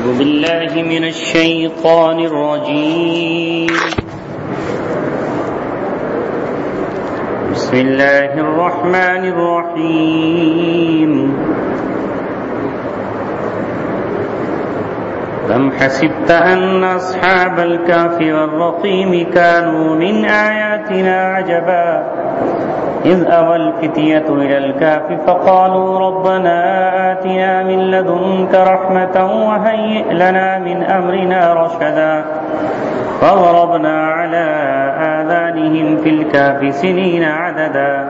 أعوذ بالله من الشيطان الرجيم. بسم الله الرحمن الرحيم. أم حسبت أن أصحاب الكهف والرقيم كانوا من آياتنا عجبا إذ أوى الفتية إلى الكهف فقالوا ربنا آتنا من لدنك رحمة وهيئ لنا من أمرنا رشدا فضربنا على آذانهم في الكهف سنين عددا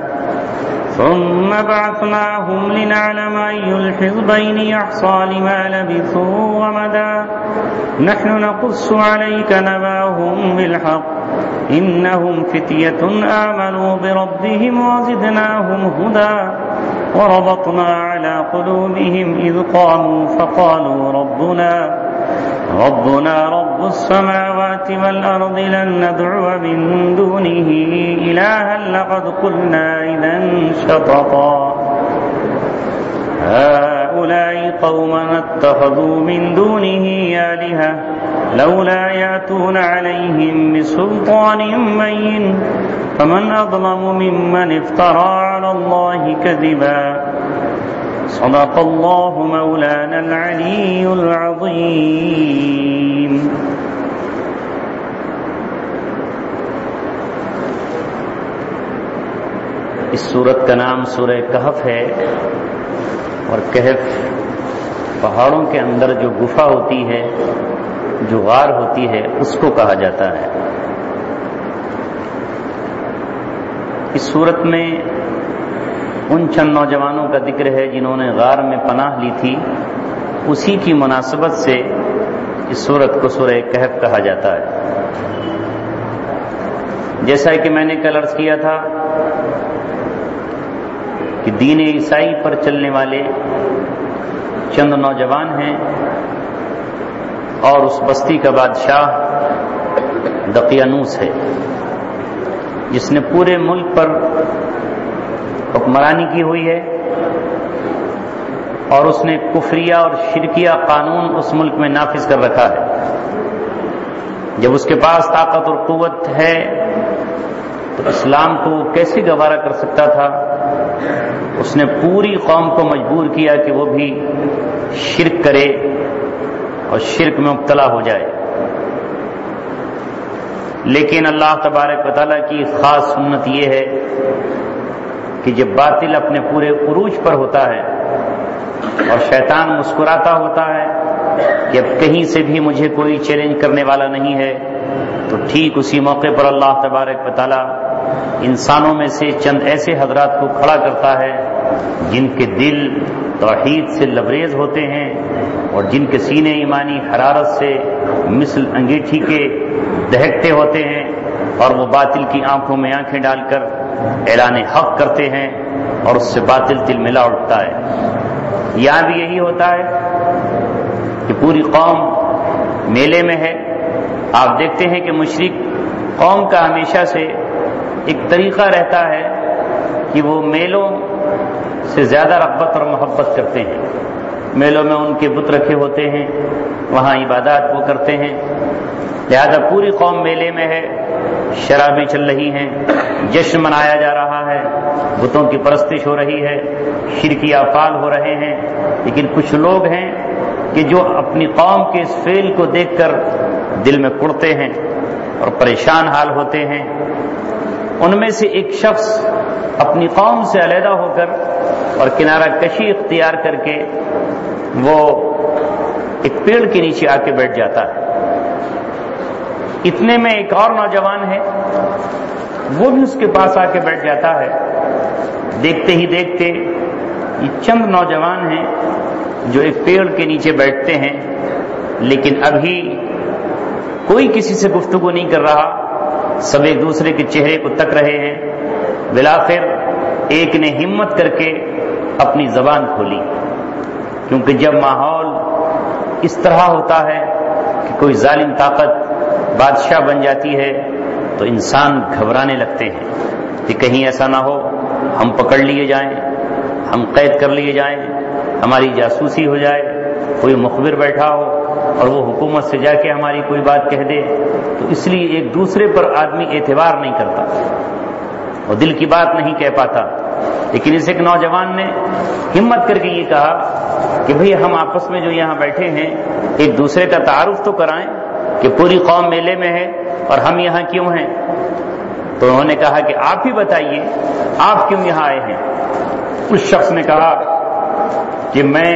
ثم بعثناهم لنعلم أي الحزبين أحصى لما لبثوا ومدى نحن نقص عليك نبأهم بالحق إنهم فتية آمنوا بربهم وزدناهم هدى وربطنا على قلوبهم إذ قاموا فقالوا ربنا رب السماوات والأرض لن ندعو من دونه إلها لقد قلنا إذا شططا هؤلاء قوما اتخذوا من دونه آلهة لولا يأتون عليهم بسلطان بين فمن أظلم ممن افترى على الله كذبا صدق الله مولانا العلي العظيم. اس سورت کا نام سورہ کہف ہے، اور کہف پہاڑوں کے اندر جو گفا ہوتی ہے، جو غار ہوتی ہے، اس کو کہا جاتا ہے. اس سورت میں ان چند نوجوانوں کا ذکر ہے جنہوں نے غار میں پناہ لی تھی. اسی کی مناسبت سے اس سورت کو سورہ کہف کہا جاتا ہے. جیسا کہ میں نے کل عرض کیا تھا کہ دین عیسائی پر چلنے والے چند نوجوان ہیں، اور اس بستی کا بادشاہ دقیانوس ہے، جس نے پورے ملک پر حکمرانی کی ہوئی ہے، اور اس نے کفریہ اور شرکیہ قانون اس ملک میں نافذ کر رکھا ہے. جب اس کے پاس طاقت اور قوت ہے تو اسلام کو کیسے گوارا کر سکتا تھا؟ اس نے پوری قوم کو مجبور کیا کہ وہ بھی شرک کرے اور شرک میں مبتلا ہو جائے. لیکن اللہ تبارک و تعالیٰ کی خاص سنت یہ ہے کہ جب باطل اپنے پورے عروج پر ہوتا ہے اور شیطان مسکراتا ہوتا ہے کہ اب کہیں سے بھی مجھے کوئی چیلنج کرنے والا نہیں ہے، تو ٹھیک اسی موقع پر اللہ تبارک و تعالیٰ انسانوں میں سے چند ایسے حضرات کو کھڑا کرتا ہے جن کے دل توحید سے لبریز ہوتے ہیں اور جن کے سینے ایمانی حرارت سے مثل انگیٹھی کے دہکتے ہوتے ہیں، اور وہ باطل کی آنکھوں میں آنکھیں ڈال کر اعلان حق کرتے ہیں اور اس سے باطل تل ملا اٹھتا ہے. یہاں بھی یہی ہوتا ہے کہ پوری قوم میلے میں ہے. آپ دیکھتے ہیں کہ مشرک قوم کا ہمیشہ سے ایک طریقہ رہتا ہے کہ وہ میلوں سے زیادہ رغبت اور محبت کرتے ہیں. میلوں میں ان کے بت رکھے ہوتے ہیں، وہاں عبادات وہ کرتے ہیں. لہذا پوری قوم میلے میں ہے، شرابیں چل رہی ہیں، جشن منایا جا رہا ہے، بتوں کی پرستش ہو رہی ہے، شرکی افعال ہو رہے ہیں. لیکن کچھ لوگ ہیں کہ جو اپنی قوم کے اس فعل کو دیکھ کر دل میں کڑتے ہیں اور پریشان حال ہوتے ہیں. ان میں سے ایک شخص اپنی قوم سے علیحدہ ہو کر اور کنارہ کشی اختیار کر کے وہ ایک پیڑ کے نیچے آ کے بیٹھ جاتا ہے. اتنے میں ایک اور نوجوان ہے، وہ بھی اس کے پاس آ کے بیٹھ جاتا ہے. دیکھتے ہی دیکھتے یہ چند نوجوان ہیں جو ایک پیڑ کے نیچے بیٹھتے ہیں، لیکن ابھی کوئی کسی سے گفتگو نہیں کر رہا. سب ایک دوسرے کے چہرے کو تک رہے ہیں. بالآخر ایک نے ہمت کر کے اپنی زبان کھولی، کیونکہ جب ماحول اس طرح ہوتا ہے کہ کوئی ظالم طاقت بادشاہ بن جاتی ہے تو انسان گھبرانے لگتے ہیں کہ کہیں ایسا نہ ہو ہم پکڑ لیے جائیں، ہم قید کر لیے جائیں، ہماری جاسوسی ہو جائے، کوئی مخبر بیٹھا ہو اور وہ حکومت سے جا کے ہماری کوئی بات کہہ دے، تو اس لیے ایک دوسرے پر آدمی اعتبار نہیں کرتا اور دل کی بات نہیں کہہ پاتا۔ لیکن اس ایک نوجوان نے ہمت کر کے یہ کہا کہ بھئی ہم آپس میں جو یہاں بیٹھے ہیں ایک دوسرے کا تعارف تو کرائیں کہ پوری قوم میلے میں ہے اور ہم یہاں کیوں ہیں۔ تو انہوں نے کہا کہ آپ ہی بتائیے آپ کیوں یہاں آئے ہیں۔ اس شخص نے کہا کہ میں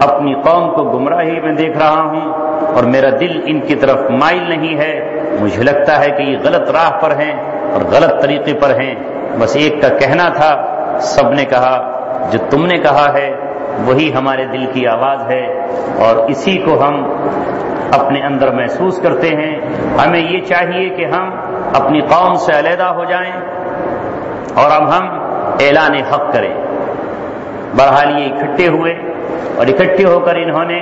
اپنی قوم کو گمراہی میں دیکھ رہا ہوں اور میرا دل ان کی طرف مائل نہیں ہے، مجھے لگتا ہے کہ یہ غلط راہ پر ہیں اور غلط طریقے پر ہیں، بس ایک کا کہنا تھا۔ سب نے کہا جو تم نے کہا ہے وہی ہمارے دل کی آواز ہے اور اسی کو ہم اپنے اندر محسوس کرتے ہیں۔ ہمیں یہ چاہیے کہ ہم اپنی قوم سے علیحدہ ہو جائیں اور اب ہم اعلان حق کریں۔ بہرحال یہ اکٹھے ہوئے اور اکٹھے ہو کر انہوں نے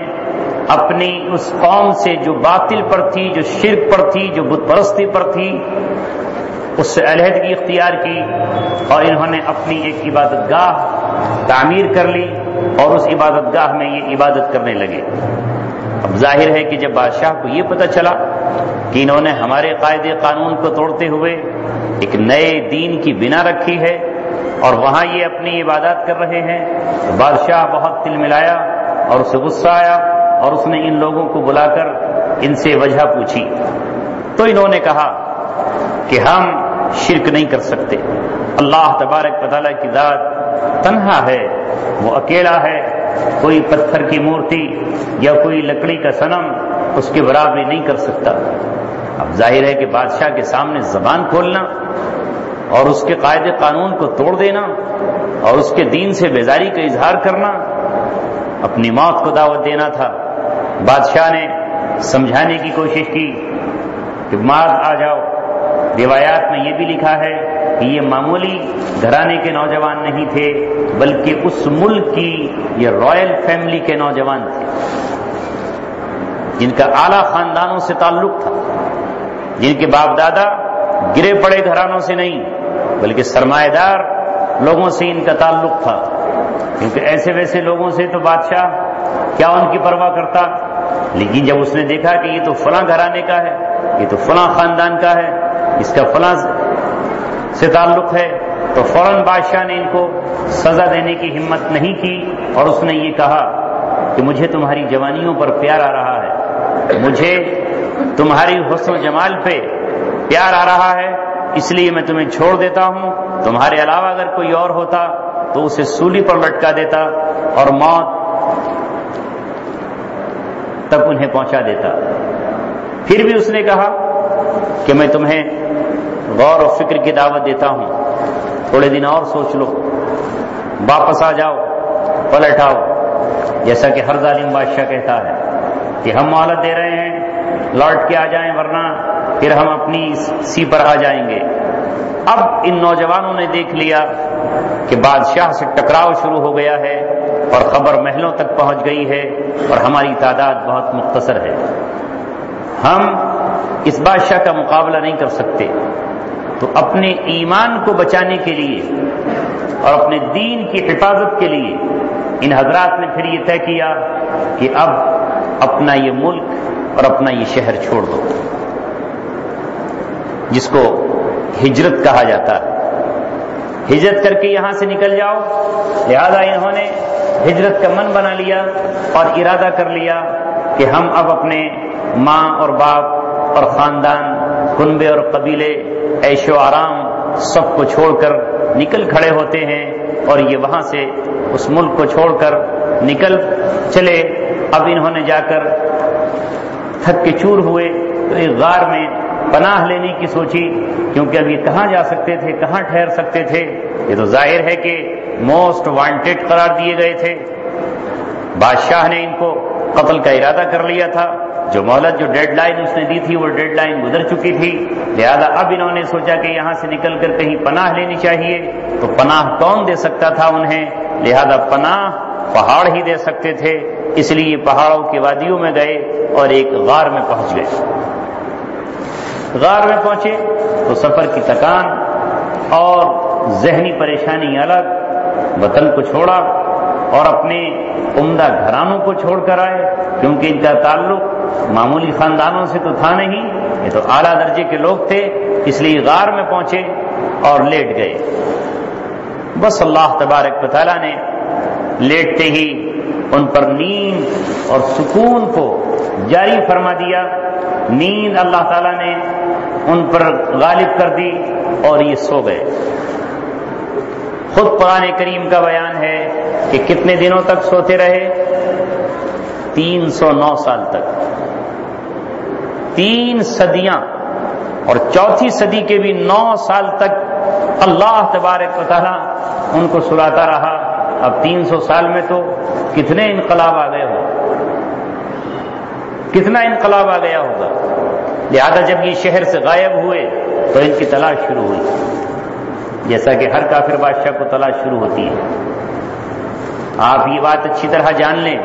اپنی اس قوم سے جو باطل پر تھی، جو شرک پر تھی، جو بت پرستی پر تھی، اس سے علیحدگی اختیار کی اور انہوں نے اپنی ایک عبادت گاہ تعمیر کر لی اور اس عبادت گاہ میں یہ عبادت کرنے لگے۔ اب ظاہر ہے کہ جب بادشاہ کو یہ پتہ چلا کہ انہوں نے ہمارے قاعدے قانون کو توڑتے ہوئے ایک نئے دین کی بنا رکھی ہے اور وہاں یہ اپنی عبادات کر رہے ہیں، تو بادشاہ بہت تل ملایا اور اسے غصہ آیا اور اس نے ان لوگوں کو بلا کر ان سے وجہ پوچھی۔ تو انہوں نے کہا کہ ہم شرک نہیں کر سکتے، اللہ تبارک و تعالیٰ کی ذات تنہا ہے، وہ اکیلا ہے، کوئی پتھر کی مورتی یا کوئی لکڑی کا صنم اس کے برابری نہیں کر سکتا۔ اب ظاہر ہے کہ بادشاہ کے سامنے زبان کھولنا اور اس کے قاعدے قانون کو توڑ دینا اور اس کے دین سے بیزاری کا اظہار کرنا اپنی موت کو دعوت دینا تھا۔ بادشاہ نے سمجھانے کی کوشش کی کہ معاذ آ جاؤ، روایات میں یہ بھی لکھا ہے کہ یہ معمولی گھرانے کے نوجوان نہیں تھے بلکہ اس ملک کی یہ رائل فیملی کے نوجوان تھے جن کا اعلیٰ خاندانوں سے تعلق تھا، جن کے باپ دادا گرے پڑے گھرانوں سے نہیں بلکہ سرمایہ دار لوگوں سے ان کا تعلق تھا، کیونکہ ایسے ویسے لوگوں سے تو بادشاہ کیا ان کی پرواہ کرتا۔ لیکن جب اس نے دیکھا کہ یہ تو فلاں گھرانے کا ہے، یہ تو فلاں خاندان کا ہے، اس کا فلاں سے تعلق ہے، تو فوراً بادشاہ نے ان کو سزا دینے کی ہمت نہیں کی اور اس نے یہ کہا کہ مجھے تمہاری جوانیوں پر پیار آ رہا ہے، مجھے تمہاری حسن و جمال پہ پیار آ رہا ہے، اس لیے میں تمہیں چھوڑ دیتا ہوں، تمہارے علاوہ اگر کوئی اور ہوتا تو اسے سولی پر لٹکا دیتا اور موت تک انہیں پہنچا دیتا۔ پھر بھی اس نے کہا کہ میں تمہیں غور و فکر کی دعوت دیتا ہوں، تھوڑے دن اور سوچ لو، واپس آ جاؤ، پلٹ آؤ، جیسا کہ ہر ظالم بادشاہ کہتا ہے کہ ہم مہلت دے رہے ہیں، لوٹ کے آ جائیں ورنہ پھر ہم اپنی سی پر آ جائیں گے۔ اب ان نوجوانوں نے دیکھ لیا کہ بادشاہ سے ٹکراؤ شروع ہو گیا ہے اور خبر محلوں تک پہنچ گئی ہے اور ہماری تعداد بہت مختصر ہے، ہم اس بادشاہ کا مقابلہ نہیں کر سکتے۔ تو اپنے ایمان کو بچانے کے لیے اور اپنے دین کی حفاظت کے لیے ان حضرات نے پھر یہ طے کیا کہ اب اپنا یہ ملک اور اپنا یہ شہر چھوڑ دو، جس کو ہجرت کہا جاتا ہے، ہجرت کر کے یہاں سے نکل جاؤ۔ لہذا انہوں نے ہجرت کا من بنا لیا اور ارادہ کر لیا کہ ہم اب اپنے ماں اور باپ اور خاندان، کنبے اور قبیلے، عیش و آرام سب کو چھوڑ کر نکل کھڑے ہوتے ہیں اور یہ وہاں سے اس ملک کو چھوڑ کر نکل چلے۔ اب انہوں نے جا کر تھک کے چور ہوئے تو ایک غار میں پناہ لینے کی سوچی، کیونکہ اب یہ کہاں جا سکتے تھے، کہاں ٹھہر سکتے تھے، یہ تو ظاہر ہے کہ موسٹ وانٹیڈ قرار دیے گئے تھے۔ بادشاہ نے ان کو قتل کا ارادہ کر لیا تھا، جو مہلت، جو ڈیڈ لائن اس نے دی تھی وہ ڈیڈ لائن گزر چکی تھی، لہذا اب انہوں نے سوچا کہ یہاں سے نکل کر کہیں پناہ لینی چاہیے۔ تو پناہ کون دے سکتا تھا انہیں؟ لہذا پناہ پہاڑ ہی دے سکتے تھے، اس لیے پہاڑوں کی وادیوں میں گئے اور ایک غار میں پہنچ گئے۔ غار میں پہنچے تو سفر کی تکان اور ذہنی پریشانی الگ، وطن کو چھوڑا اور اپنے عمدہ گھرانوں کو چھوڑ کر آئے، کیونکہ ان کا تعلق معمولی خاندانوں سے تو تھا نہیں، یہ تو اعلیٰ درجے کے لوگ تھے، اس لیے غار میں پہنچے اور لیٹ گئے۔ بس اللہ تبارک و تعالیٰ نے لیٹتے ہی ان پر نیند اور سکون کو جاری فرما دیا، نیند اللہ تعالیٰ نے ان پر غالب کر دی اور یہ سو گئے۔ خود قرآن کریم کا بیان ہے کہ کتنے دنوں تک سوتے رہے؟ 309 سال تک، 3 صدیاں، اور چوتھی صدی کے بھی 9 سال تک اللہ تبارک و تعالیٰ ان کو سلاتا رہا۔ اب 300 سال میں تو کتنے انقلاب آ گئے ہو، کتنا انقلاب آ گیا ہوگا۔ لہذا جب یہ شہر سے غائب ہوئے تو ان کی تلاش شروع ہوئی، جیسا کہ ہر کافر بادشاہ کو تلاش شروع ہوتی ہے۔ آپ یہ بات اچھی طرح جان لیں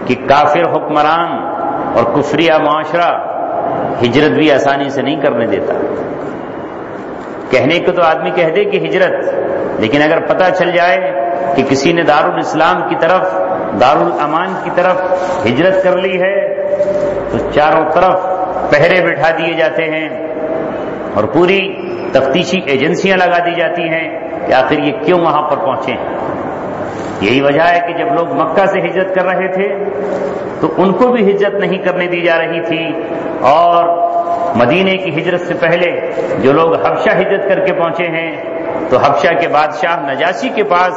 کہ کافر حکمران اور کفریہ معاشرہ ہجرت بھی آسانی سے نہیں کرنے دیتا۔ کہنے کو تو آدمی کہہ دے کہ ہجرت، لیکن اگر پتہ چل جائے کہ کسی نے دارالاسلام کی طرف، دارالامان کی طرف ہجرت کر لی ہے تو چاروں طرف پہرے بٹھا دیے جاتے ہیں اور پوری تفتیشی ایجنسیاں لگا دی جاتی ہیں کہ آخر یہ کیوں وہاں پر پہنچے ہیں۔ یہی وجہ ہے کہ جب لوگ مکہ سے ہجرت کر رہے تھے تو ان کو بھی ہجرت نہیں کرنے دی جا رہی تھی، اور مدینے کی ہجرت سے پہلے جو لوگ حبشہ ہجرت کر کے پہنچے ہیں تو حبشہ کے بادشاہ نجاشی کے پاس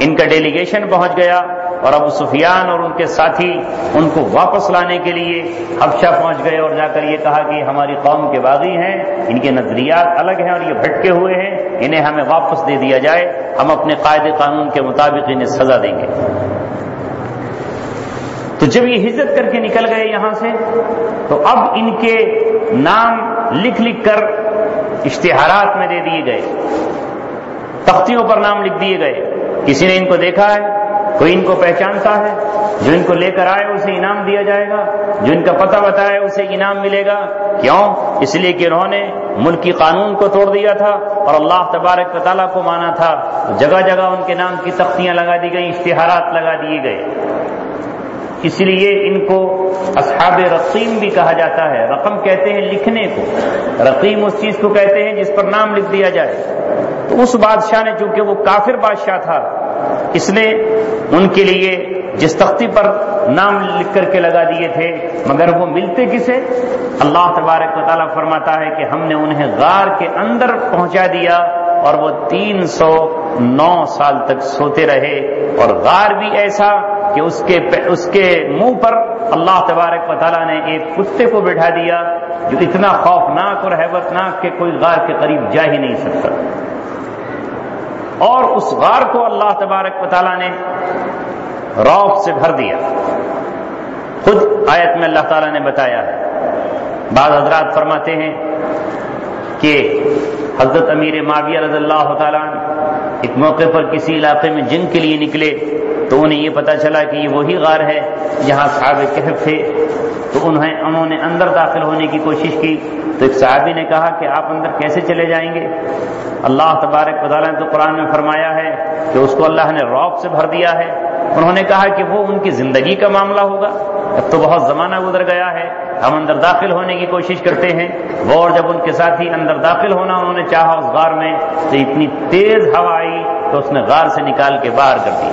ان کا ڈیلیگیشن پہنچ گیا، اور ابو سفیان اور ان کے ساتھی ان کو واپس لانے کے لیے حبشہ پہنچ گئے اور جا کر یہ کہا کہ ہماری قوم کے باغی ہیں، ان کے نظریات الگ ہیں اور یہ بھٹکے ہوئے ہیں، انہیں ہمیں واپس دے دیا جائے، ہم اپنے قاعدے قانون کے مطابق انہیں سزا دیں گے۔ تو جب یہ ہجرت کر کے نکل گئے یہاں سے تو اب ان کے نام لکھ لکھ کر اشتہارات میں دے دیے گئے، تختیوں پر نام لکھ دیے گئے۔ کسی نے ان کو دیکھا ہے، کوئی ان کو پہچانتا ہے، جو ان کو لے کر آئے اسے انعام دیا جائے گا، جو ان کا پتہ بتائے اسے انعام ملے گا۔ کیوں؟ اس لیے کہ انہوں نے ملکی قانون کو توڑ دیا تھا اور اللہ تبارک و تعالیٰ کو مانا تھا۔ جگہ جگہ ان کے نام کی تختیاں لگا دی گئیں، اشتہارات لگا دیے گئے۔ اس لیے ان کو اصحاب رقیم بھی کہا جاتا ہے۔ رقم کہتے ہیں لکھنے کو، رقیم اس چیز کو کہتے ہیں جس پر نام لکھ دیا جائے۔ تو اس بادشاہ نے، چونکہ وہ کافر بادشاہ تھا، اس نے ان کے لیے جس تختی پر نام لکھ کر کے لگا دیے تھے، مگر وہ ملتے کسے؟ اللہ تبارک و تعالیٰ فرماتا ہے کہ ہم نے انہیں غار کے اندر پہنچا دیا اور وہ 309 سال تک سوتے رہے، اور غار بھی ایسا کہ اس کے منہ پر اللہ تبارک و تعالیٰ نے ایک کتے کو بٹھا دیا جو اتنا خوفناک اور ہیبتناک کہ کوئی غار کے قریب جا ہی نہیں سکتا، اور اس غار کو اللہ تبارک و تعالیٰ نے رعب سے بھر دیا۔ خود آیت میں اللہ تعالیٰ نے بتایا ہے۔ بعض حضرات فرماتے ہیں کہ حضرت امیر معاویہ رضی اللہ تعالیٰ ایک موقع پر کسی علاقے میں جنگ کے لیے نکلے تو انہیں یہ پتا چلا کہ یہ وہی غار ہے جہاں اصحاب کہف تھے، تو انہوں نے اندر داخل ہونے کی کوشش کی، تو ایک صحابی نے کہا کہ آپ اندر کیسے چلے جائیں گے؟ اللہ تبارک و تعالیٰ نے تو قرآن میں فرمایا ہے کہ اس کو اللہ نے رعب سے بھر دیا ہے۔ انہوں نے کہا کہ وہ ان کی زندگی کا معاملہ ہوگا، اب تو بہت زمانہ گزر گیا ہے، ہم اندر داخل ہونے کی کوشش کرتے ہیں۔ وہ اور جب ان کے ساتھی اندر داخل ہونا انہوں نے چاہا اس غار میں، تو اتنی تیز ہوا آئی تو اس نے غار سے نکال کے باہر کر دیا۔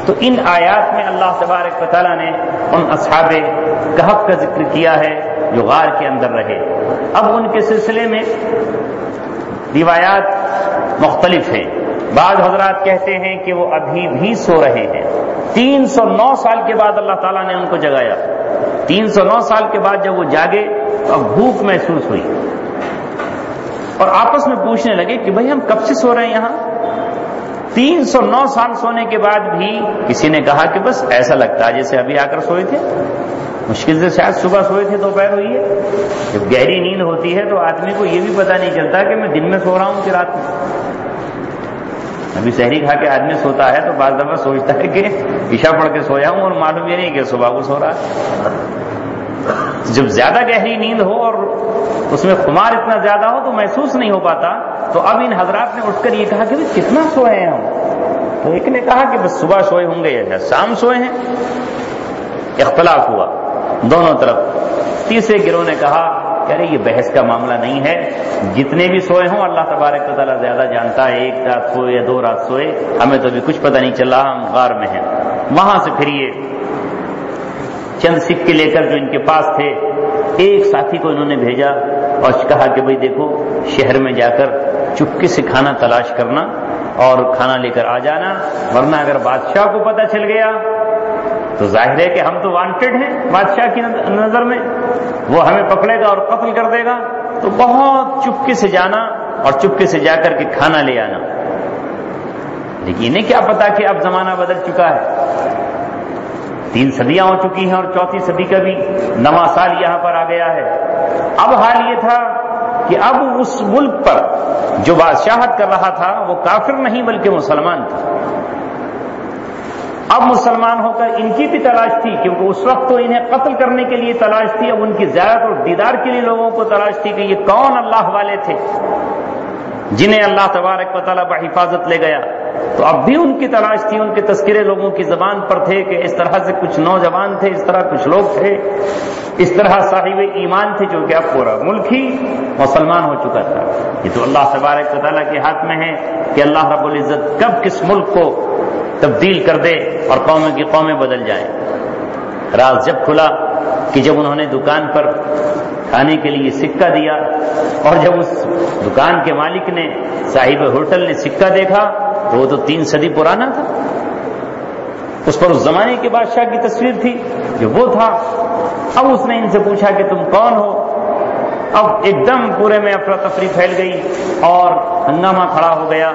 تو ان آیات میں اللہ تبارک و تعالیٰ نے ان اصحاب کہف کا ذکر کیا ہے جو غار کے اندر رہے۔ اب ان کے سلسلے میں روایات مختلف ہیں۔ بعض حضرات کہتے ہیں کہ وہ ابھی بھی سو رہے ہیں۔ 309 سال کے بعد اللہ تعالیٰ نے ان کو جگایا۔ 309 سال کے بعد جب وہ جاگے تو اب بھوک محسوس ہوئی اور آپس میں پوچھنے لگے کہ بھئی ہم کب سے سو رہے ہیں یہاں؟ 309 سال سونے کے بعد بھی کسی نے کہا کہ بس ایسا لگتا ہے جیسے ابھی آ کر سوئے تھے، مشکل سے شاید صبح سوئے تھے، دوپہر ہوئی ہے۔ جب گہری نیند ہوتی ہے تو آدمی کو یہ بھی پتہ نہیں چلتا کہ میں دن میں سو رہا ہوں کہ رات میں۔ ابھی سحری کھا کے آدمی سوتا ہے تو بعض دفعہ سوچتا ہے کہ عشاء پڑھ کے سویا ہوں اور معلوم یہ نہیں کہ صبح کو سو رہا ہے۔ جب زیادہ گہری نیند ہو اور اس میں خمار اتنا زیادہ ہو تو محسوس نہیں ہو پاتا۔ تو اب ان حضرات نے اٹھ کر یہ کہا کہ کتنا سوئے ہیں ہم، تو ایک نے کہا کہ بس صبح سوئے ہوں گے یا شام سوئے ہیں. اختلاف ہوا دونوں طرف. تیسرے گروہ نے کہا کہ ارے یہ بحث کا معاملہ نہیں ہے، جتنے بھی سوئے ہوں اللہ تبارک و تعالیٰ زیادہ جانتا ہے، ایک رات سوئے یا 2 رات سوئے، ہمیں تو ابھی کچھ پتہ نہیں چل رہا، ہم غار میں ہیں. وہاں سے پھر یہ چند سکے لے کر جو ان کے پاس تھے، ایک ساتھی کو انہوں نے بھیجا اور کہا کہ بھئی دیکھو شہر میں جا کر چپکے سے کھانا تلاش کرنا اور کھانا لے کر آ جانا، ورنہ اگر بادشاہ کو پتہ چل گیا تو ظاہر ہے کہ ہم تو وانٹڈ ہیں بادشاہ کی نظر میں، وہ ہمیں پکڑے گا اور قتل کر دے گا. تو بہت چپکے سے جانا اور چپکے سے جا کر کے کھانا لے آنا. لیکن انہیں کیا پتا کہ اب زمانہ بدل چکا ہے، 3 صدیاں ہو چکی ہیں اور 4تھی صدی کا بھی نواں سال یہاں پر آ گیا ہے. اب حال یہ تھا کہ اب اس ملک پر جو بادشاہت کر رہا تھا وہ کافر نہیں بلکہ مسلمان تھا. اب مسلمان ہو کر ان کی بھی تلاش تھی، کیونکہ اس وقت تو انہیں قتل کرنے کے لیے تلاش تھی، اب ان کی زیارت اور دیدار کے لیے لوگوں کو تلاش تھی کہ یہ کون اللہ والے تھے جنہیں اللہ تبارک و تعالیٰ بحفاظت لے گیا. تو اب بھی ان کی تلاش تھی، ان کے تذکرے لوگوں کی زبان پر تھے کہ اس طرح سے کچھ نوجوان تھے، اس طرح کچھ لوگ تھے، اس طرح صاحب ایمان تھے، جو کہ اب پورا ملک ہی مسلمان ہو چکا تھا. یہ تو اللہ تبارک و تعالیٰ کے ہاتھ میں ہے کہ اللہ رب العزت کب کس ملک کو تبدیل کر دے اور قوموں کی قومیں بدل جائیں. راز جب کھلا کہ جب انہوں نے دکان پر کھانے کے لیے سکہ دیا اور جب اس دکان کے مالک نے، صاحب ہوٹل نے سکہ دیکھا تو وہ تو 3 صدی پرانا تھا، اس پر اس زمانے کے بادشاہ کی تصویر تھی جو وہ تھا. اب اس نے ان سے پوچھا کہ تم کون ہو. اب ایک دم پورے میں افراتفری پھیل گئی اور ہنگامہ کھڑا ہو گیا.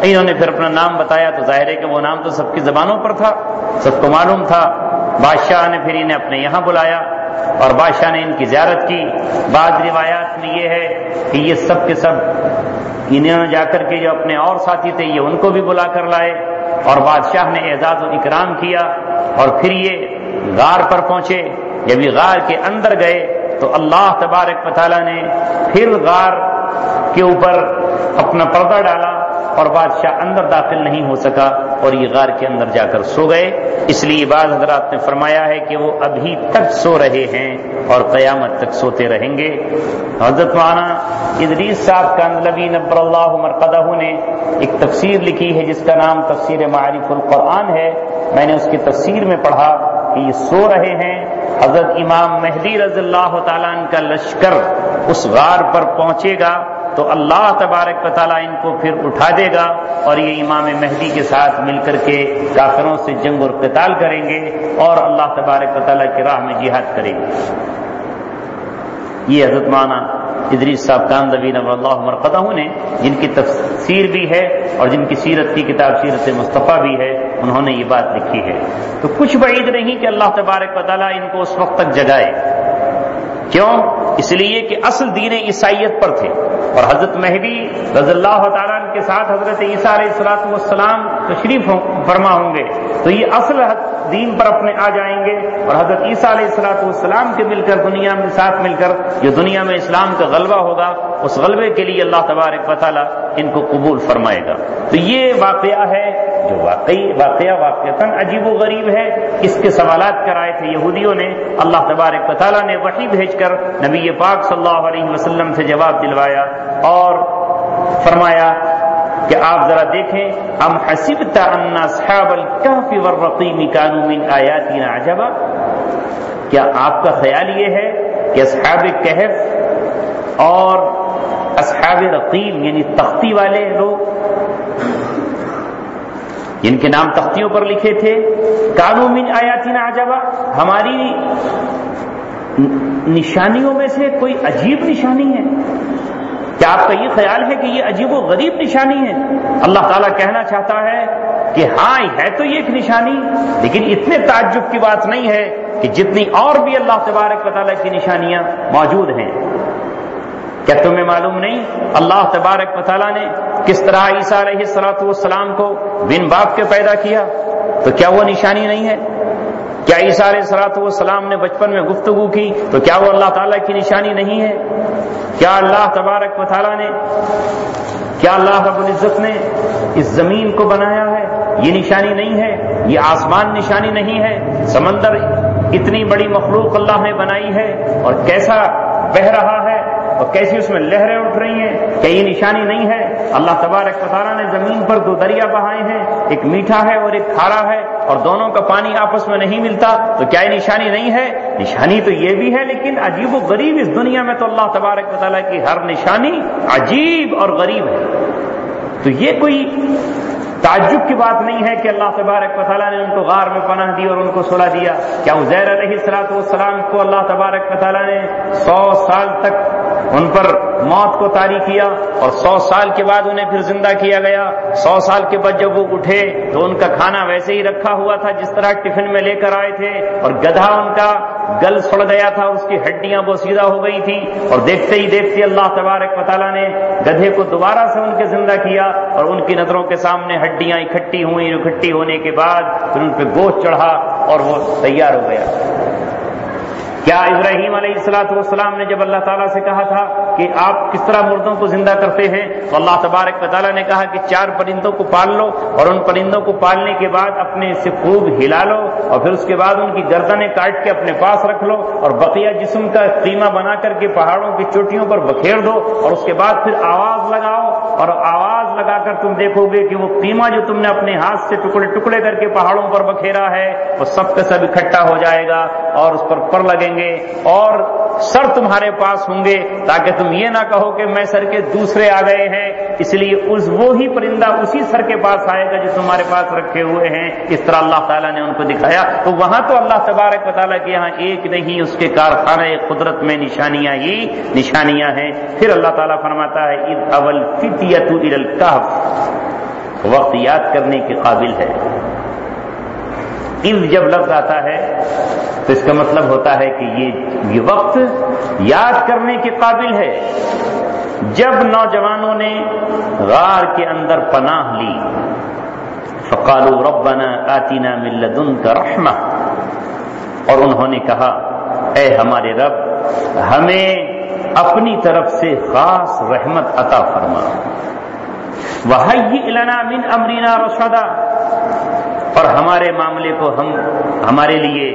انہوں نے پھر اپنا نام بتایا تو ظاہر ہے کہ وہ نام تو سب کی زبانوں پر تھا، سب کو معلوم تھا. بادشاہ نے پھر انہیں اپنے یہاں بلایا اور بادشاہ نے ان کی زیارت کی. بعض روایات میں یہ ہے کہ یہ سب کے سب انہوں نے جا کر کے جو اپنے اور ساتھی تھے یہ ان کو بھی بلا کر لائے اور بادشاہ نے اعزاز و اکرام کیا. اور پھر یہ غار پر پہنچے. جب یہ غار کے اندر گئے تو اللہ تبارک و تعالیٰ نے پھر غار کے اوپر اپنا پردہ ڈالا اور بادشاہ اندر داخل نہیں ہو سکا اور یہ غار کے اندر جا کر سو گئے. اس لیے بعض حضرات نے فرمایا ہے کہ وہ ابھی تک سو رہے ہیں اور قیامت تک سوتے رہیں گے. حضرت مولانا ادریس صاحب کاندھلوی نبر اللہ مرقدہ نے ایک تفسیر لکھی ہے جس کا نام تفسیر معارف القرآن ہے. میں نے اس کی تفسیر میں پڑھا کہ یہ سو رہے ہیں. حضرت امام مہدی رضی اللہ تعالیٰ عنہ کا لشکر اس غار پر پہنچے گا تو اللہ تبارک و تعالیٰ ان کو پھر اٹھا دے گا اور یہ امام مہدی کے ساتھ مل کر کے کافروں سے جنگ اور قتال کریں گے اور اللہ تبارک و تعالیٰ کی راہ میں جہاد کریں گے. یہ حضرت مولانا ادریس صاحب کاندھلوی نور اللہ مرقدہ نے، جن کی تفسیر بھی ہے اور جن کی سیرت کی کتاب سیرت مصطفیٰ بھی ہے، انہوں نے یہ بات لکھی ہے. تو کچھ بعید نہیں کہ اللہ تبارک و تعالیٰ ان کو اس وقت تک جگائے. کیوں؟ اس لیے کہ اصل دین عیسائیت پر تھے اور حضرت مہدی رضی اللہ تعالیٰ عنہ کے ساتھ حضرت عیسیٰ علیہ السلام تشریف فرما ہوں گے تو یہ اصل دین پر اپنے آ جائیں گے اور حضرت عیسیٰ علیہ السلام کے مل کر دنیا میں ساتھ مل کر جو دنیا میں اسلام کا غلبہ ہوگا اس غلبے کے لیے اللہ تبارک و تعالیٰ ان کو قبول فرمائے گا. تو یہ واقعہ ہے جو واقعتاً عجیب و غریب ہے. اس کے سوالات کرائے تھے یہودیوں نے. اللہ تبارک و تعالیٰ نے وحی بھیج کر نبی پاک صلی اللہ علیہ وسلم سے جواب دلوایا اور فرمایا کہ آپ ذرا دیکھیں، ام حسبت ان اصحاب الکہف والرقیم کانوا من آیاتنا عجبا، کیا آپ کا خیال یہ ہے کہ اصحاب کہف اور اصحاب رقیم یعنی تختی والے لوگ جن کے نام تختیوں پر لکھے تھے، کانوا من آیاتنا عجبا، ہماری نشانیوں میں سے کوئی عجیب نشانی ہے؟ کیا آپ کا یہ خیال ہے کہ یہ عجیب و غریب نشانی ہے؟ اللہ تعالیٰ کہنا چاہتا ہے کہ ہاں ہے تو یہ ایک نشانی، لیکن اتنے تعجب کی بات نہیں ہے کہ جتنی اور بھی اللہ تبارک و تعالیٰ کی نشانیاں موجود ہیں. کیا تمہیں معلوم نہیں اللہ تبارک و تعالیٰ نے کس طرح عیسیٰ علیہ السلام کو بن باپ کے پیدا کیا؟ تو کیا وہ نشانی نہیں ہے؟ کیا عیسیٰ علیہ السلام نے بچپن میں گفتگو کی تو کیا وہ اللہ تعالیٰ کی نشانی نہیں ہے؟ کیا اللہ تبارک و تعالیٰ نے، کیا اللہ رب العزت نے اس زمین کو بنایا ہے یہ نشانی نہیں ہے، یہ آسمان نشانی نہیں ہے، سمندر اتنی بڑی مخلوق اللہ نے بنائی ہے اور کیسا بہ رہا ہے اور کیسی اس میں لہریں اٹھ رہی ہیں، کہ یہ نشانی نہیں ہے؟ اللہ تبارک و تعالیٰ نے زمین پر دو دریا بہائے ہیں، ایک میٹھا ہے اور ایک کھارا ہے، اور دونوں کا پانی آپس میں نہیں ملتا، تو کیا یہ نشانی نہیں ہے؟ نشانی تو یہ بھی ہے، لیکن عجیب و غریب اس دنیا میں تو اللہ تبارک و تعالیٰ کی ہر نشانی عجیب اور غریب ہے۔ تو یہ کوئی تعجب کی بات نہیں ہے کہ اللہ تبارک و تعالیٰ نے ان کو غار میں پناہ دی اور ان کو سلا دیا۔ کیا عزیر علیہ السلام کو اللہ تبارک و تعالیٰ نے 100 سال تک ان پر موت کو طاری کیا اور 100 سال کے بعد انہیں پھر زندہ کیا گیا؟ 100 سال کے بعد جب وہ اٹھے تو ان کا کھانا ویسے ہی رکھا ہوا تھا جس طرح ٹفن میں لے کر آئے تھے، اور گدھا ان کا گل سڑ گیا تھا، اس کی ہڈیاں بوسیدہ ہو گئی تھیں، اور دیکھتے ہی دیکھتے اللہ تبارک و تعالیٰ نے گدھے کو دوبارہ سے ان کے زندہ کیا، اور ان کی نظروں کے سامنے ہڈیاں اکٹھی ہوئیں، اکٹھی ہونے کے بعد پھر ان پہ گوشت چڑھا اور وہ تیار ہو گیا۔ کیا ابراہیم علیہ السلام نے جب اللہ تعالیٰ سے کہا تھا کہ آپ کس طرح مردوں کو زندہ کرتے ہیں، تو اللہ تبارک و تعالیٰ نے کہا کہ 4 پرندوں کو پال لو، اور ان پرندوں کو پالنے کے بعد اپنے سے خوب ہلا لو، اور پھر اس کے بعد ان کی گردنیں کاٹ کے اپنے پاس رکھ لو، اور بقیہ جسم کا قیمہ بنا کر کے پہاڑوں کی چوٹیوں پر بکھیر دو، اور اس کے بعد پھر آواز لگاؤ، اور آواز لگا کر تم دیکھو گے کہ وہ قیمہ جو تم نے اپنے ہاتھ سے ٹکڑے ٹکڑے کر کے پہاڑوں پر بکھیرا ہے وہ سب کا سب اکٹھا ہو جائے گا، اور اس پر لگیں گے، اور سر تمہارے پاس ہوں گے، تاکہ تم یہ نہ کہو کہ میں سر کے دوسرے آ گئے ہیں، اس لیے وہی پرندہ اسی سر کے پاس آئے گا جو تمہارے پاس رکھے ہوئے ہیں۔ اس طرح اللہ تعالیٰ نے ان کو دکھایا۔ تو وہاں تو اللہ تبارک و تعالیٰ کے یہاں ایک نہیں، اس کے کارخانہ قدرت میں نشانیاں ہی نشانیاں ہیں۔ پھر اللہ تعالیٰ فرماتا ہے اذ اول فتیۃ الی الکہف، وقت یاد کرنے کے قابل ہے۔ اذ جب لفظ آتا ہے تو اس کا مطلب ہوتا ہے کہ یہ وقت یاد کرنے کے قابل ہے، جب نوجوانوں نے غار کے اندر پناہ لی، فقالوا ربنا آتنا من لدنک رحمہ، اور انہوں نے کہا اے ہمارے رب ہمیں اپنی طرف سے خاص رحمت عطا فرما، وہیئ لنا من امرنا رشدا، اور ہمارے معاملے کو ہمارے لیے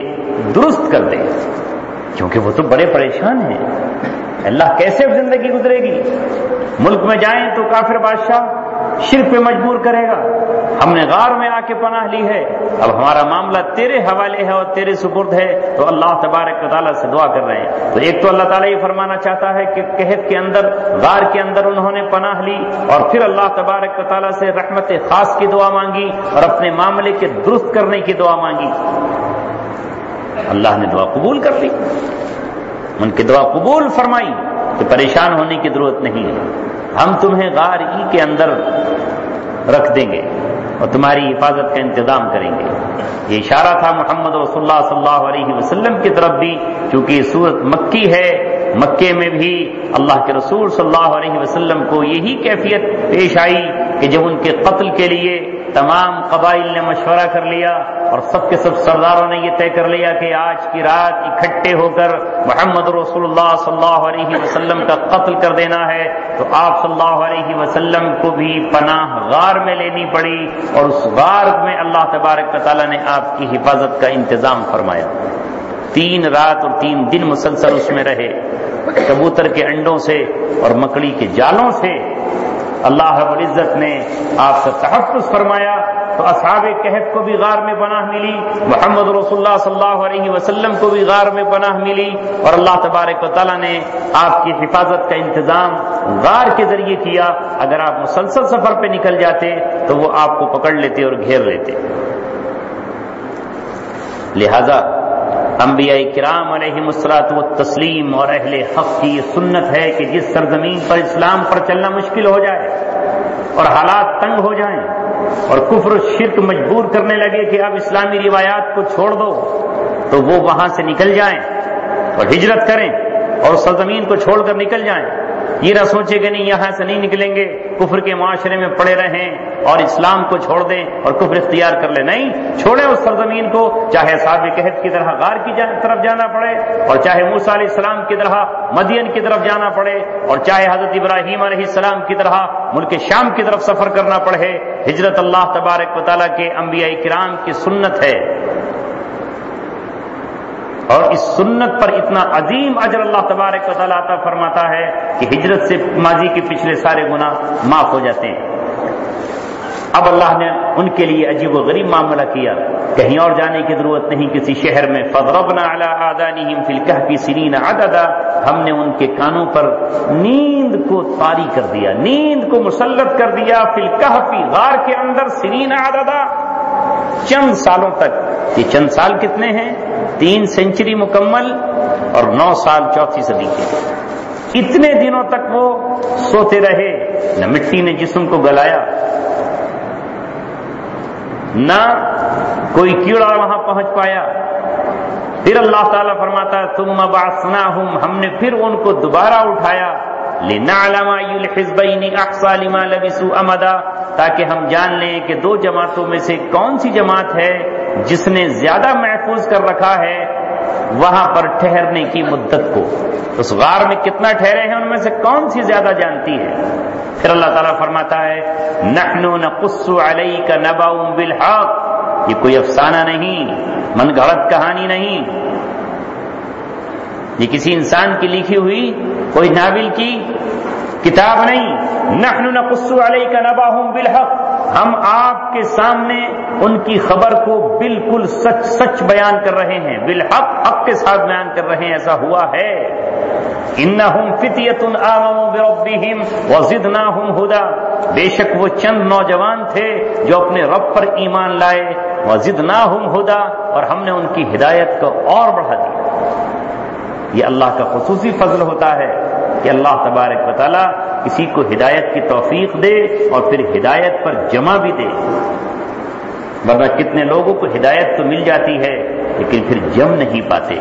درست کر دے، کیونکہ وہ تو بڑے پریشان ہیں۔ اللہ کیسے اب زندگی گزرے گی؟ ملک میں جائیں تو کافر بادشاہ شرک پہ مجبور کرے گا، ہم نے غار میں آ کے پناہ لی ہے، اب ہمارا معاملہ تیرے حوالے ہے اور تیرے سپرد ہے، تو اللہ تبارک و تعالیٰ سے دعا کر رہے ہیں۔ تو ایک تو اللہ تعالیٰ یہ فرمانا چاہتا ہے کہ کہف کے اندر، غار کے اندر انہوں نے پناہ لی، اور پھر اللہ تبارک و تعالیٰ سے رحمت خاص کی دعا مانگی اور اپنے معاملے کے درست کرنے کی دعا مانگی۔ اللہ نے دعا قبول کر لی، ان کی دعا قبول فرمائی کہ پریشان ہونے کی ضرورت نہیں ہے، ہم تمہیں غار کے اندر رکھ دیں گے اور تمہاری حفاظت کا انتظام کریں گے۔ یہ اشارہ تھا محمد رسول اللہ صلی اللہ علیہ وسلم کی طرف بھی، چونکہ یہ سورت مکی ہے، مکے میں بھی اللہ کے رسول صلی اللہ علیہ وسلم کو یہی کیفیت پیش آئی کہ جب ان کے قتل کے لیے تمام قبائل نے مشورہ کر لیا اور سب کے سب سرداروں نے یہ طے کر لیا کہ آج کی رات اکٹھے ہو کر محمد رسول اللہ صلی اللہ علیہ وسلم کا قتل کر دینا ہے، تو آپ صلی اللہ علیہ وسلم کو بھی پناہ غار میں لینی پڑی، اور اس غار میں اللہ تبارک و تعالیٰ نے آپ کی حفاظت کا انتظام فرمایا۔ 3 رات اور 3 دن مسلسل اس میں رہے، کبوتر کے انڈوں سے اور مکڑی کے جالوں سے اللہ رب العزت نے آپ کا تحفظ فرمایا۔ تو اصحاب کہف کو بھی غار میں پناہ ملی، محمد رسول اللہ صلی اللہ علیہ وسلم کو بھی غار میں پناہ ملی، اور اللہ تبارک و تعالیٰ نے آپ کی حفاظت کا انتظام غار کے ذریعے کیا۔ اگر آپ مسلسل سفر پہ نکل جاتے تو وہ آپ کو پکڑ لیتے اور گھیر لیتے۔ لہذا انبیاء کرام علیہم الصلاۃ والتسلیم اور اہل حق کی یہ سنت ہے کہ جس سرزمین پر اسلام پر چلنا مشکل ہو جائے اور حالات تنگ ہو جائیں اور کفر و شرک مجبور کرنے لگے کہ اب اسلامی روایات کو چھوڑ دو، تو وہ وہاں سے نکل جائیں اور ہجرت کریں اور سرزمین کو چھوڑ کر نکل جائیں۔ یہ نہ سوچے کہ نہیں یہاں سے نہیں نکلیں گے، کفر کے معاشرے میں پڑے رہیں اور اسلام کو چھوڑ دیں اور کفر اختیار کر لیں. نہیں، چھوڑیں اس سرزمین کو، چاہے اصحاب کہف کی طرح غار کی طرف جانا پڑے، اور چاہے موسیٰ علیہ السلام کی طرح مدین کی طرف جانا پڑے، اور چاہے حضرت ابراہیم علیہ السلام کی طرح ملک شام کی طرف سفر کرنا پڑے. ہجرت اللہ تبارک و تعالیٰ کے انبیاء کرام کی سنت ہے، اور اس سنت پر اتنا عظیم اجر اللہ تبارک و تعالیٰ عطا فرماتا ہے کہ ہجرت سے ماضی کے پچھلے سارے گناہ معاف ہو جاتے ہیں. اب اللہ نے ان کے لیے عجیب و غریب معاملہ کیا، کہیں اور جانے کی ضرورت نہیں، کسی شہر میں فَضْرَبْنَا عَلَىٰ آذَانِهِمْ فِي الْكَهْفِ سِنِينَ عَدَدًا، ہم نے ان کے کانوں پر نیند کو طاری کر دیا، نیند کو مسلط کر دیا، فی الکہف، غار کے اندر، سنین عددا، چند سالوں تک. یہ چند سال کتنے ہیں؟ 3 سینچری مکمل اور 9 سال 4 صدی کے. اتنے دنوں تک وہ سوتے رہے، نہ مٹی نے جسم کو گلایا، نہ کوئی کیڑا وہاں پہنچ پایا. پھر اللہ تعالیٰ فرماتا ہے ثم بعثناہم، ہم نے پھر ان کو دوبارہ اٹھایا، لنعلم ای الحزبین احصی لما لبثوا امدا، تاکہ ہم جان لیں کہ 2 جماعتوں میں سے کون سی جماعت ہے جس نے زیادہ محفوظ کر رکھا ہے وہاں پر ٹھہرنے کی مدت کو. اس غار میں کتنا ٹھہرے ہیں ان میں سے کون سی زیادہ جانتی ہے. پھر اللہ تعالیٰ فرماتا ہے نحن نقص علیک نبأ بالحق، یہ کوئی افسانہ نہیں، من گھڑت کہانی نہیں، یہ کسی انسان کی لکھی ہوئی کوئی ناول کی کتاب نہیں. نحن نقص علیک نبأهم بالحق، ہم آپ کے سامنے ان کی خبر کو بالکل سچ سچ بیان کر رہے ہیں، بالحق، حق کے ساتھ بیان کر رہے ہیں، ایسا ہوا ہے. انہم فتیۃ آمنوا بربہم وزدناہم ہدی، بے شک وہ چند نوجوان تھے جو اپنے رب پر ایمان لائے، وزدناہم ہدی، اور ہم نے ان کی ہدایت کو اور بڑھا دیا. یہ اللہ کا خصوصی فضل ہوتا ہے کہ اللہ تبارک و تعالیٰ کسی کو ہدایت کی توفیق دے اور پھر ہدایت پر جمع بھی دے. ورنہ کتنے لوگوں کو ہدایت تو مل جاتی ہے لیکن پھر جم نہیں پاتے.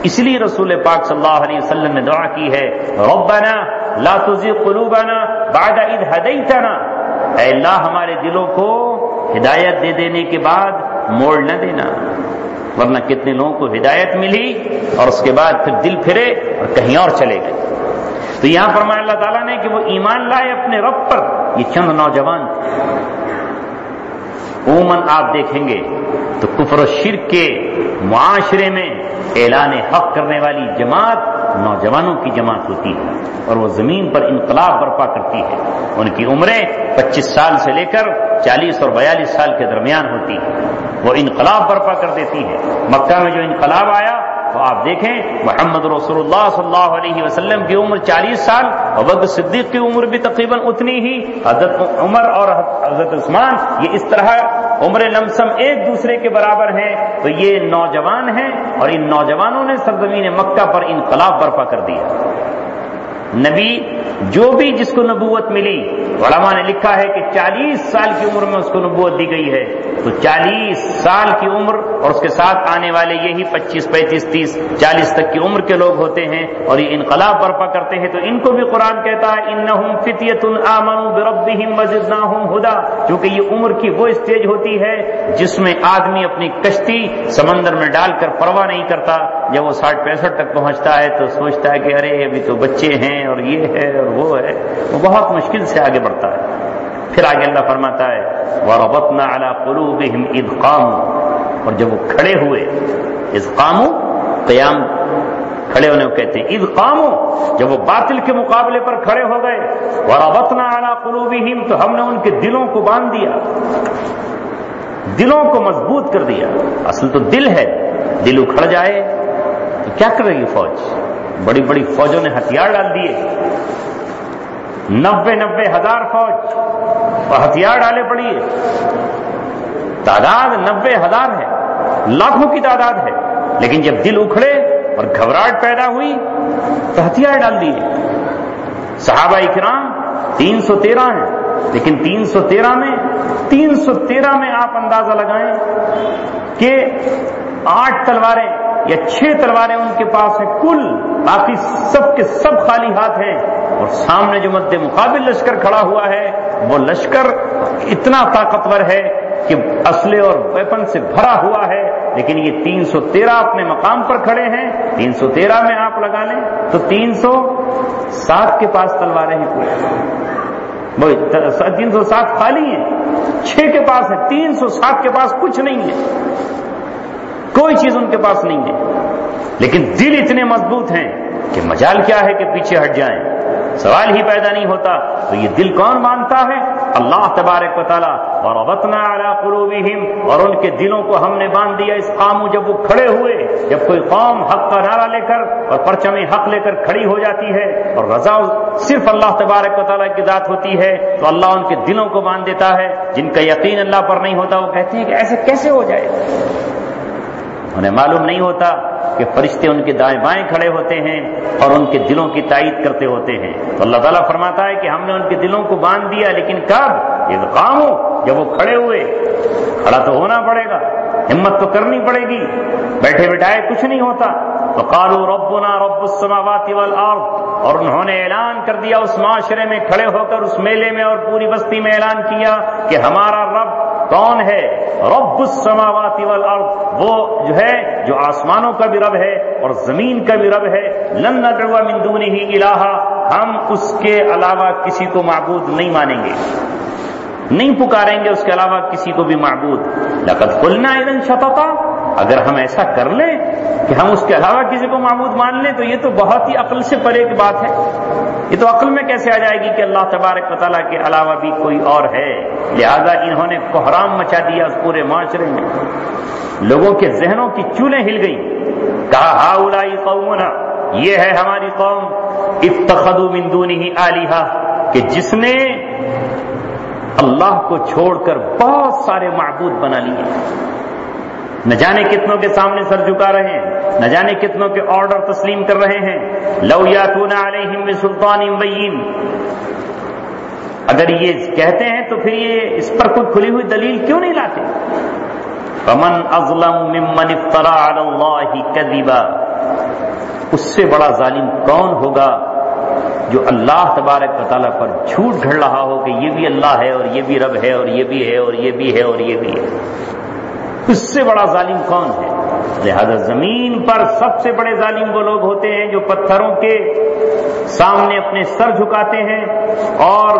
اس لیے رسول پاک صلی اللہ علیہ وسلم نے دعا کی ہے ربنا لا تزغ قلوبنا بعد اذ ہدیتنا، اے اللہ ہمارے دلوں کو ہدایت دے دینے کے بعد موڑ نہ دینا. ورنہ کتنے لوگوں کو ہدایت ملی اور اس کے بعد پھر دل پھرے اور کہیں اور چلے گئے. تو یہاں فرمایا اللہ تعالیٰ نے کہ وہ ایمان لائے اپنے رب پر. یہ چند نوجوان تھے. عموماً آپ دیکھیں گے تو کفر و شرک کے معاشرے میں اعلان حق کرنے والی جماعت نوجوانوں کی جماعت ہوتی ہے اور وہ زمین پر انقلاب برپا کرتی ہے. ان کی عمریں 25 سال سے لے کر 40 اور 42 سال کے درمیان ہوتی ہے. وہ انقلاب برپا کر دیتی ہے. مکہ میں جو انقلاب آیا تو آپ دیکھیں محمد رسول اللہ صلی اللہ علیہ وسلم کی عمر 40 سال، ابوبکر صدیق کی عمر بھی تقریباً اتنی ہی، حضرت عمر اور حضرت عثمان یہ اس طرح عمر لمسم ایک دوسرے کے برابر ہیں. تو یہ نوجوان ہیں اور ان نوجوانوں نے سرزمین مکہ پر انقلاب برپا کر دیا. نبی جو بھی جس کو نبوت ملی، علماء نے لکھا ہے کہ 40 سال کی عمر میں اس کو نبوت دی گئی ہے. تو 40 سال کی عمر اور اس کے ساتھ آنے والے یہی 25 35 30 40 تک کی عمر کے لوگ ہوتے ہیں اور یہ انقلاب برپا کرتے ہیں. تو ان کو بھی قرآن کہتا ہے انہم فتیۃ آمنوا بربہم وزدناہم ہدی، کیونکہ یہ عمر کی وہ اسٹیج ہوتی ہے جس میں آدمی اپنی کشتی سمندر میں ڈال کر پرواہ نہیں کرتا. جب وہ 60 65 تک پہنچتا ہے تو سوچتا ہے کہ ارے ابھی تو بچے ہیں اور یہ ہے اور وہ ہے، وہ بہت مشکل سے آگے بڑھتا ہے. پھر آگے اللہ فرماتا ہے وَرَبَطْنَا عَلَىٰ قُلُوبِهِمْ إِذْ قَامُوا، اور جب وہ کھڑے ہوئے، اِذْ قَامُوا قیام کھڑے ہونے کو کہتے ہیں، اِذْ قَامُوا جب وہ باطل کے مقابلے پر کھڑے ہو گئے، وَرَبَطْنَا عَلَىٰ قُلُوبِهِمْ تو ہم نے ان کے دلوں کو باندھ دیا، دلوں کو مضبوط کر دیا. اصل تو دل ہے، دل اکھڑ جائے تو کیا کرے گی فوج؟ بڑی بڑی فوجوں نے ہتھیار ڈال دیے، 90 ہزار فوج اور ہتھیار ڈالے پڑی ہے. تعداد 90 ہزار ہے، لاکھوں کی تعداد ہے. لیکن جب دل اکھڑے اور گھبراہٹ پیدا ہوئی تو ہتھیار ڈال دیے. صحابہ کرام 313 ہیں، لیکن 313 میں آپ اندازہ لگائیں کہ 8 تلواریں یا 6 تلواریں ان کے پاس ہیں کل، باقی سب کے سب خالی ہاتھ ہیں، اور سامنے جو مد مقابل لشکر کھڑا ہوا ہے وہ لشکر اتنا طاقتور ہے کہ اسلحے اور ویپن سے بھرا ہوا ہے، لیکن یہ 313 اپنے مقام پر کھڑے ہیں۔ 313 میں آپ لگا لیں تو 307 کے پاس تلواریں ہیں، وہ 307 خالی ہیں، 6 کے پاس ہے، 307 کے پاس کچھ نہیں ہے، کوئی چیز ان کے پاس نہیں ہے، لیکن دل اتنے مضبوط ہیں کہ مجال کیا ہے کہ پیچھے ہٹ جائیں، سوال ہی پیدا نہیں ہوتا۔ تو یہ دل کون مانتا ہے؟ اللہ تبارک و تعالیٰ۔ وربطنا علی قلوبہم، اور ان کے دلوں کو ہم نے باندھ دیا اس قاموں، جب وہ کھڑے ہوئے، جب کوئی قوم حق کا نعرہ لے کر اور پرچم حق لے کر کھڑی ہو جاتی ہے اور رضا صرف اللہ تبارک و تعالیٰ کی ذات ہوتی ہے، تو اللہ ان کے دلوں کو باندھ دیتا ہے۔ جن کا یقین اللہ پر نہیں ہوتا وہ کہتے ہیں کہ ایسے کیسے ہو جائے، انہیں معلوم نہیں ہوتا کہ فرشتے ان کے دائیں بائیں کھڑے ہوتے ہیں اور ان کے دلوں کی تائید کرتے ہوتے ہیں۔ تو اللہ تعالیٰ فرماتا ہے کہ ہم نے ان کے دلوں کو باندھ دیا، لیکن کب؟ اذ قاموا، جب وہ کھڑے ہوئے۔ کھڑا تو ہونا پڑے گا، ہمت تو کرنی پڑے گی، بیٹھے بٹھائے کچھ نہیں ہوتا۔ فقالوا ربنا رب السماوات والارض، اور انہوں نے اعلان کر دیا اس معاشرے میں کھڑے ہو کر، اس میلے میں اور پوری بستی میں اعلان کیا کہ ہمارا رب کون ہے؟ رب السماوات والارض، وہ جو ہے جو آسمانوں کا بھی رب ہے اور زمین کا بھی رب ہے۔ لن ندعو من دونہ الہا، ہم اس کے علاوہ کسی کو معبود نہیں مانیں گے، نہیں پکاریں گے اس کے علاوہ کسی کو بھی معبود۔ لقد قلنا اذا شططا، اگر ہم ایسا کر لیں کہ ہم اس کے علاوہ کسی کو معبود مان لیں تو یہ تو بہت ہی عقل سے پرے کی بات ہے، یہ تو عقل میں کیسے آ جائے گی کہ اللہ تبارک و تعالیٰ کے علاوہ بھی کوئی اور ہے۔ لہذا انہوں نے کوہرام مچا دیا اس پورے معاشرے میں، لوگوں کے ذہنوں کی چولیں ہل گئیں، کہا ہؤلاء قومنا، یہ ہے ہماری قوم، اتخذوا من دونہ آلہہ، کہ جس نے اللہ کو چھوڑ کر بہت سارے معبود بنا لیے، نہ جانے کتنوں کے سامنے سر جھکا رہے ہیں، نہ جانے کتنوں کے آرڈر تسلیم کر رہے ہیں۔ لو یاتون علیہم بسلطان بین، اگر یہ کہتے ہیں تو پھر یہ اس پر کوئی کھلی ہوئی دلیل کیوں نہیں لاتے؟ فمن اظلم ممن افترى علی اللہ کذبا، اس سے بڑا ظالم کون ہوگا جو اللہ تبارک و تعالیٰ پر جھوٹ گھڑ رہا ہو کہ یہ بھی اللہ ہے اور یہ بھی رب ہے اور یہ بھی ہے اور یہ بھی ہے اور یہ بھی ہے، اس سے بڑا ظالم کون ہے؟ لہذا زمین پر سب سے بڑے ظالم وہ لوگ ہوتے ہیں جو پتھروں کے سامنے اپنے سر جھکاتے ہیں اور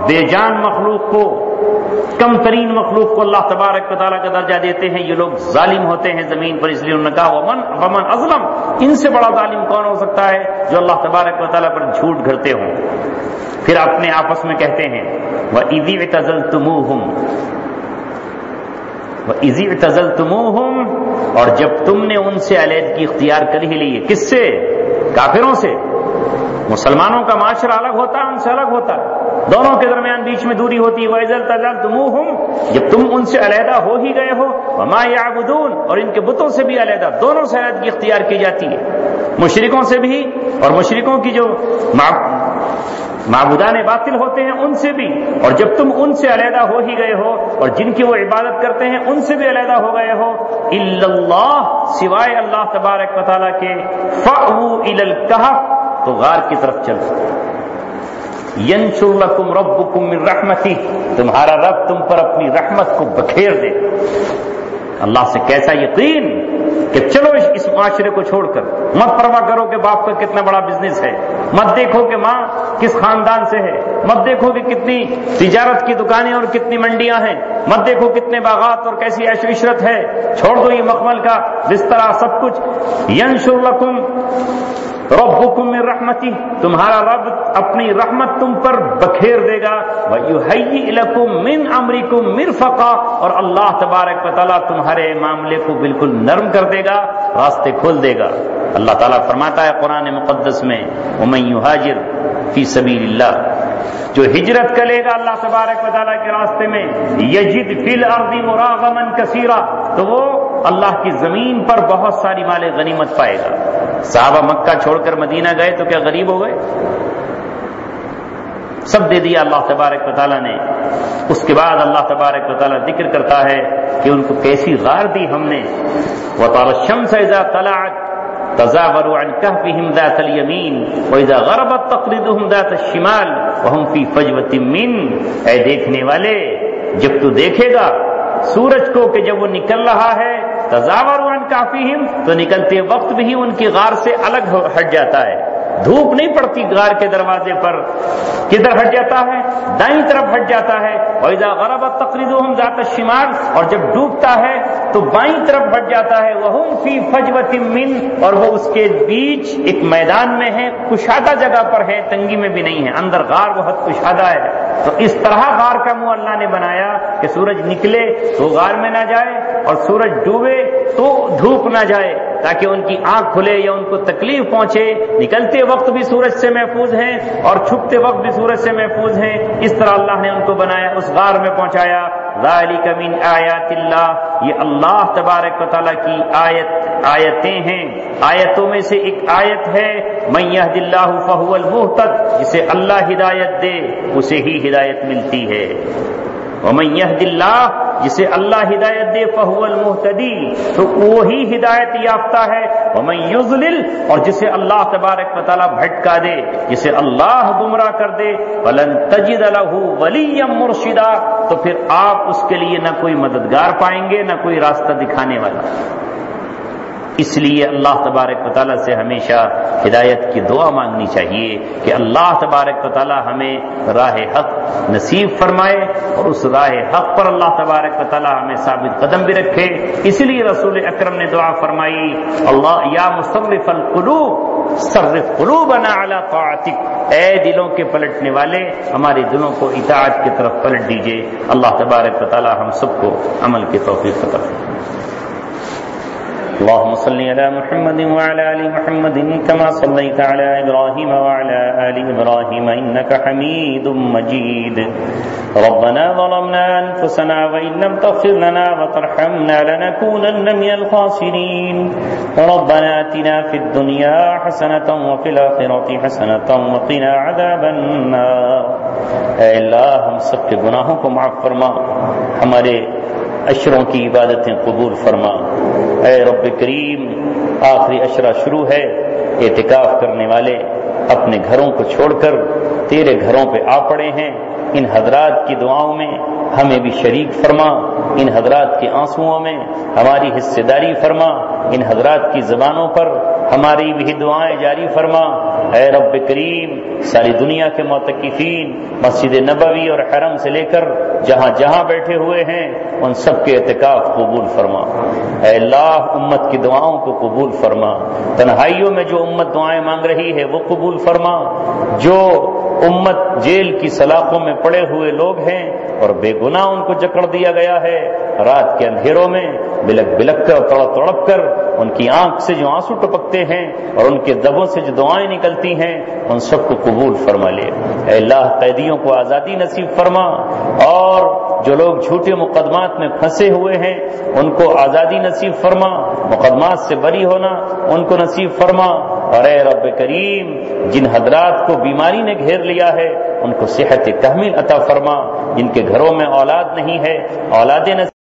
بے جان مخلوق کو، کم ترین مخلوق کو اللہ تبارک و تعالیٰ کا درجہ دیتے ہیں، یہ لوگ ظالم ہوتے ہیں زمین پر۔ اس لیے انہوں نے کہا ومن اظلم، ان سے بڑا ظالم کون ہو سکتا ہے جو اللہ تبارک و تعالیٰ پر جھوٹ گھڑتے ہوں۔ پھر اپنے آپس میں کہتے ہیں وَإِذِ اعْتَزَلْتُمُوهُمْ، وَإِذِ اعْتَزَلْتُمُوهُمْ، اور جب تم نے ان سے علیحدگی اختیار کر ہی لی ہے، کس سے؟ کافروں سے۔ مسلمانوں کا معاشرہ الگ ہوتا ہے، ان سے الگ ہوتا ہے، دونوں کے درمیان بیچ میں دوری ہوتی ہے۔ وَإِذَا اعْتَزَلْتُمُوهُمْ، جب تم ان سے علیحدہ ہو ہی گئے ہو، وَمَا يَعْبُدُونَ، اور ان کے بتوں سے بھی علیحدہ، دونوں سے علیحدگی اختیار کی جاتی ہے، مشرکوں سے بھی اور مشرکوں کی جو معبودان باطل ہوتے ہیں ان سے بھی، اور جب تم ان سے علیحدہ ہو ہی گئے ہو اور جن کی وہ عبادت کرتے ہیں ان سے بھی علیحدہ ہو گئے ہو، الا اللہ، سوائے اللہ تبارک و تعالیٰ کے، فأووا الی الکہف، تو غار کی طرف چلو، ینشر لکم ربکم من رحمتہ، تمہارا رب تم پر اپنی رحمت کو بکھیر دے۔ اللہ سے کیسا یقین کہ چلو اس معاشرے کو چھوڑ کر، مت پرواہ کرو کہ باپ کا کتنا بڑا بزنس ہے، مت دیکھو کہ ماں کس خاندان سے ہے، مت دیکھو کہ کتنی تجارت کی دکانیں اور کتنی منڈیاں ہیں، مت دیکھو کتنے باغات اور کیسی عیش و عشرت ہے، چھوڑ دو یہ مخمل کا بستر سب کچھ۔ ینشر لکم ربکم من رحمتہ، تمہارا رب اپنی رحمت تم پر بکھیر دے گا۔ وَيُهَيِّئْ لَكُم مِّنْ أَمْرِكُم مِّرْفَقًا، اور اللہ تبارک و تعالیٰ تمہارے معاملے کو بالکل نرم کر دے گا، راستے کھول دے گا۔ اللہ تعالیٰ فرماتا ہے قرآن مقدس میں وَمَن يُهَاجِرْ فِي سَبِيلِ اللَّهِ، جو ہجرت کرے گا اللہ تبارک و تعالیٰ کے راستے میں، یجد فی الارض مراغما کثیرا، تو وہ اللہ کی زمین پر بہت ساری مال غنیمت پائے گا۔ صحابہ مکہ چھوڑ کر مدینہ گئے تو کیا غریب ہو گئے؟ سب دے دیا اللہ تبارک و تعالیٰ نے۔ اس کے بعد اللہ تبارک و تعالیٰ ذکر کرتا ہے کہ ان کو کیسی غار دی ہم نے۔ وَتَرَى الشَّمْسَ إِذَا طَلَعَتْ تَزَاوَرُ عَنْ كَهْفِهِمْ ذَاتَ الْيَمِينِ وَإِذَا غَرَبَتْ تَقْرِضُهُمْ ذَاتَ الشِّمَالِ وَهُمْ فِي فَجْوَةٍ مِّنْهُ۔ اے دیکھنے والے، جب تو دیکھے گا سورج کو کہ جب وہ نکل رہا ہے، تزاور عن کافیہم، تو نکلتے وقت بھی ان کی غار سے الگ ہٹ جاتا ہے۔ دھوپ نہیں پڑتی غار کے دروازے پر، کدھر ہٹ جاتا ہے؟ دائیں طرف ہٹ جاتا ہے۔ وَإِذَا غَرَبَتْ تَقْرِضُهُمْ ذَاتَ الشِّمَالِ، اور جب ڈوبتا ہے تو بائیں طرف ہٹ جاتا ہے۔ وَهُمْ فِي فَجْوَةٍ مِّنْهُ، اور وہ اس کے بیچ ایک میدان میں ہے، کشادہ جگہ پر ہے، تنگی میں بھی نہیں ہے، اندر غار بہت کشادہ ہے۔ تو اس طرح غار کا منہ اللہ نے بنایا کہ سورج نکلے تو غار میں نہ جائے، اور سورج ڈوبے تو دھوپ نہ جائے، تاکہ ان کی آنکھ کھلے یا ان کو تکلیف پہنچے۔ نکلتے وقت بھی سورج سے محفوظ ہیں اور چھپتے وقت بھی سورج سے محفوظ ہیں۔ اس طرح اللہ نے ان کو بنایا، اس غار میں پہنچایا۔ ذالک من آیات اللہ، یہ اللہ تبارک و تعالیٰ کی آیتیں ہیں۔ آیتوں میں سے ایک آیت ہے من یہد اللہ فہو المہتد، جسے اللہ ہدایت دے اسے ہی ہدایت ملتی ہے۔ ومن یہد اللہ، جسے اللہ ہدایت دے فہو المہتدی، تو وہی ہدایت یافتہ ہے۔ ومن یضلل، اور جسے اللہ تبارک و تعالیٰ بھٹکا دے، جسے اللہ گمراہ کر دے، فلن تجد لہ ولیا مرشدا، تو پھر آپ اس کے لیے نہ کوئی مددگار پائیں گے، نہ کوئی راستہ دکھانے والا۔ اس لیے اللہ تبارک و تعالیٰ سے ہمیشہ ہدایت کی دعا مانگنی چاہیے کہ اللہ تبارک و تعالیٰ ہمیں راہ حق نصیب فرمائے، اور اس راہ حق پر اللہ تبارک و تعالیٰ ہمیں ثابت قدم بھی رکھے۔ اس لیے رسول اکرم نے دعا فرمائی، اللہ یا مصرف القلوب صرف قلوبنا علی طاعتک، اے دلوں کے پلٹنے والے ہمارے دلوں کو اطاعت کی طرف پلٹ دیجئے۔ اللہ تبارک و تعالیٰ ہم سب کو عمل کی توفیق عطا فرمائے۔ اللهم صل على محمد وعلى آل محمد كما صليت على إبراهيم وعلى آل إبراهيم إنك حميد مجيد ربنا ظلمنا أنفسنا وإن لم تغفر لنا وترحمنا لنكونن من الخاسرين ربنا آتنا في الدنيا حسنة وفي الآخرة حسنة وقنا عذاب النار۔ اے اللہ ہم سب کے گناہوں کو معاف فرما، ہمارے عشروں کی عبادتیں قبول فرما۔ اے رب کریم، آخری عشرہ شروع ہے، اعتکاف کرنے والے اپنے گھروں کو چھوڑ کر تیرے گھروں پہ آ پڑے ہیں۔ ان حضرات کی دعاؤں میں ہمیں بھی شریک فرما، ان حضرات کے آنسوؤں میں ہماری حصہ داری فرما، ان حضرات کی زبانوں پر ہماری بھی دعائیں جاری فرما۔ اے رب کریم، ساری دنیا کے معتکفین مسجد نبوی اور حرم سے لے کر جہاں جہاں بیٹھے ہوئے ہیں ان سب کے اعتکاف قبول فرما۔ اے اللہ، امت کی دعاؤں کو قبول فرما۔ تنہائیوں میں جو امت دعائیں مانگ رہی ہے وہ قبول فرما۔ جو امت جیل کی سلاخوں میں پڑے ہوئے لوگ ہیں اور بے گناہ ان کو جکڑ دیا گیا ہے، رات کے اندھیروں میں بلک بلک کر تڑپ تڑپ کر ان کی آنکھ سے جو آنسو ٹپکتے ہیں اور ان کے دبوں سے جو دعائیں نکلتی ہیں ان سب کو قبول فرما لے۔ اے اللہ، قیدیوں کو آزادی نصیب فرما، اور جو لوگ جھوٹے مقدمات میں پھنسے ہوئے ہیں ان کو آزادی نصیب فرما، مقدمات سے بری ہونا ان کو نصیب فرما۔ اور اے رب کریم، جن حضرات کو بیماری نے گھیر لیا ہے ان کو صحت کامل عطا فرما، جن کے گھروں میں اولاد نہیں ہے اولاد نصیب